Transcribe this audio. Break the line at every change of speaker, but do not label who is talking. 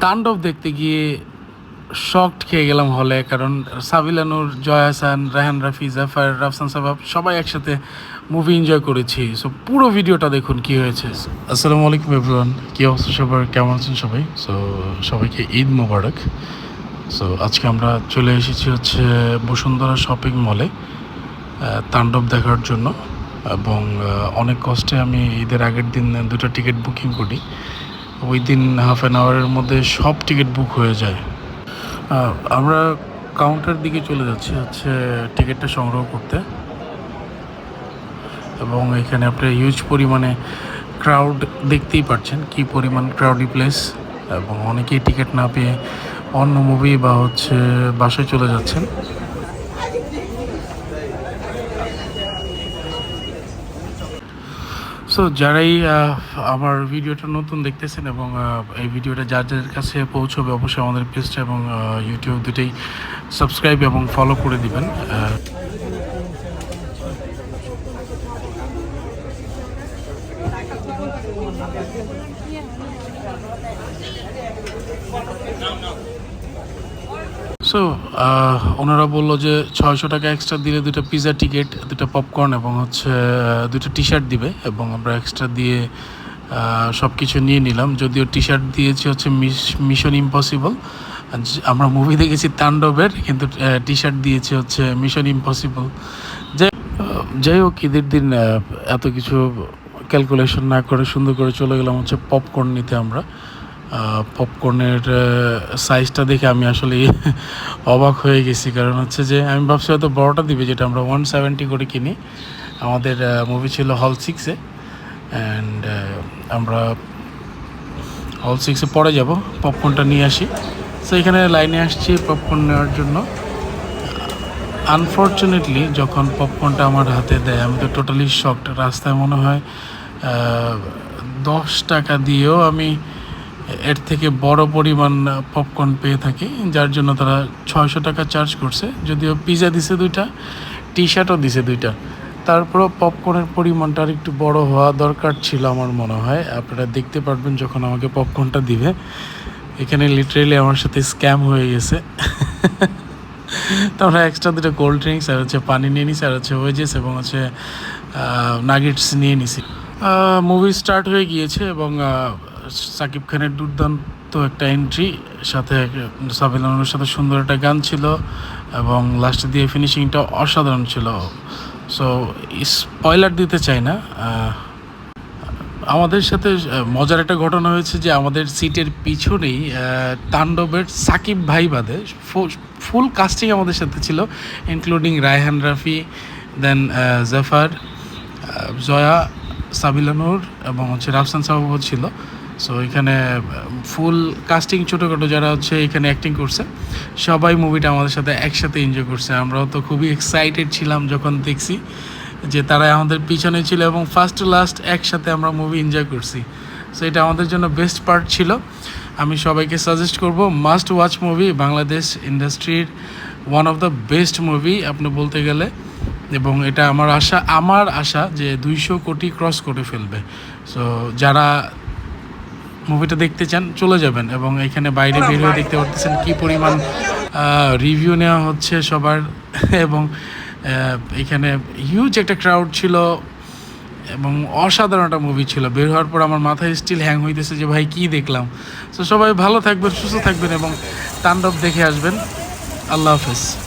তাণ্ডব দেখতে গিয়ে শকড খেয়ে গেলাম হলে, কারণ সাবিলা নূর, জয়া আহসান, রায়হান রাফি, জাফর, রাফসান সাবাব সবাই একসাথে মুভি এনজয় করেছি। সো পুরো ভিডিওটা দেখুন কি হয়েছে। আসসালামু আলাইকুম এভরিওয়ান, কী অবস্থা সবার, কেমন আছেন সবাই? সো সবাইকে ঈদ মোবারক। সো আজকে আমরা চলে এসেছি হচ্ছে বসুন্ধরা শপিং মলে তাণ্ডব দেখার জন্য, এবং অনেক কষ্টে আমি ঈদের আগের দিন দুটো টিকিট বুকিং করি। ওই দিন হাফ অ্যান আওয়ারের মধ্যে সব টিকিট বুক হয়ে যায়। আমরা কাউন্টার দিকে চলে যাচ্ছি হচ্ছে টিকিটটা সংগ্রহ করতে, এবং এখানে আপনি হিউজ পরিমাণে ক্রাউড দেখতেই পাচ্ছেন, কি পরিমাণ ক্রাউডি প্লেস, এবং অনেকেই টিকিট না পেয়ে অন্য মুভি বা হচ্ছে বাসায় চলে যাচ্ছেন। সো যারাই আমার ভিডিওটা নতুন দেখতেছেন এবং এই ভিডিওটা যার যাদের কাছে পৌঁছবে, অবশ্যই আমাদের পেজটা এবং ইউটিউব দুটোই সাবস্ক্রাইব এবং ফলো করে দিবেন। সো ওনারা বললো যে 600 টাকা এক্সট্রা দিলে দুটো পিৎজা টিকিট, দুটো পপকর্ন এবং হচ্ছে দুটো টি শার্ট দিবে, এবং আমরা এক্সট্রা দিয়ে সব কিছু নিয়ে নিলাম। যদিও টি শার্ট দিয়েছি হচ্ছে মিশন ইম্পসিবল, আমরা মুভি দেখেছি তাণ্ডবের, কিন্তু টি শার্ট দিয়েছি হচ্ছে মিশন ইম্পসিবল। যাই হোক, ঈদের দিন এত কিছু ক্যালকুলেশন না করে সুন্দর করে চলে গেলাম হচ্ছে পপকর্ন নিতে। আমরা পপকর্নের সাইজটা দেখে আমি আসলে অবাক হয়ে গেছি, কারণ হচ্ছে যে আমি ভাবছি হয়তো বড়টা দিবে, যেটা আমরা 170 করে কিনি। আমাদের মুভি ছিল হল 6-এ, অ্যান্ড আমরা হল 6-এ পরে যাব, পপকর্নটা নিয়ে আসি। সো এখানে লাইনে আসছি পপকর্ন নেওয়ার জন্য। আনফর্চুনেটলি যখন পপকর্নটা আমার হাতে দেয়, আমি তো টোটালি শকড। রাস্তায় মনে হয় 10 টাকা দিয়েও আমি এর থেকে বড় পরিমাণ পপকর্ন পেয়ে থাকি, যার জন্য তারা 600 টাকা চার্জ করছে। যদিও পিৎজা দিছে 2টা, টি শার্টও দিছে 2টা, তারপরেও পপকর্নের পরিমাণটা আর একটু বড় হওয়া দরকার ছিল আমার মনে হয়। আপনারা দেখতে পারবেন যখন আমাকে পপকর্নটা দিবে। এখানে লিটারেলি আমার সাথে স্ক্যাম হয়ে গেছে। তো আমরা এক্সট্রা 2টা কোল্ড ড্রিঙ্কস আর হচ্ছে পানি নিয়ে নিছি, আর হচ্ছে ওয়েজেস এবং হচ্ছে নাগেটস নিয়ে নিছি। মুভি স্টার্ট হয়ে গিয়েছে, এবং সাকিব খানের দুর্দান্ত একটা এন্ট্রি, সাথে সাবিলা নূরের সাথে সুন্দর একটা গান ছিল, এবং লাস্টে দিয়ে ফিনিশিংটা অসাধারণ ছিল। সো স্পয়লার দিতে চাই না। আমাদের সাথে মজার একটা ঘটনা হয়েছে যে আমাদের সিটের পিছনেই তাণ্ডবের সাকিব ভাই বাদে ফুল কাস্টিং আমাদের সাথে ছিল, ইনক্লুডিং রায়হান রাফি, দেন জাফর, জয়া, সাবিলা নূর এবং হচ্ছে রাফসান সাবাব ছিল। সো এখানে ফুল কাস্টিং, ছোটোখাটো যারা হচ্ছে এখানে অ্যাক্টিং করছে, সবাই মুভিটা আমাদের সাথে একসাথে এনজয় করছে। আমরাও তো খুবই এক্সাইটেড ছিলাম যখন দেখছি যে তারা আমাদের পিছনে ছিল, এবং ফার্স্ট টু লাস্ট একসাথে আমরা মুভি এনজয় করছি। সো এটা আমাদের জন্য বেস্ট পার্ট ছিল। আমি সবাইকে সাজেস্ট করব, মাস্ট ওয়াচ মুভি, বাংলাদেশ ইন্ডাস্ট্রির one of the best movie আপনি বলতে গেলে। এবং এটা আমার আশা যে 200 কোটি ক্রস করে ফেলবে। সো যারা মুভিটা দেখতে চান চলে যাবেন, এবং এখানে বাইরে বের হয়ে দেখতে পারতেছেন কী পরিমাণ রিভিউ নেওয়া হচ্ছে সবার। এবং এখানে হিউজ একটা ক্রাউড ছিল, এবং অসাধারণ একটা মুভি ছিল। বের হওয়ার পর আমার মাথায় স্টিল হ্যাং হইতেছে যে ভাই কী দেখলাম। সো সবাই ভালো থাকবেন, সুস্থ থাকবেন, এবং তাণ্ডব দেখে আসবেন। আল্লাহ হাফেজ।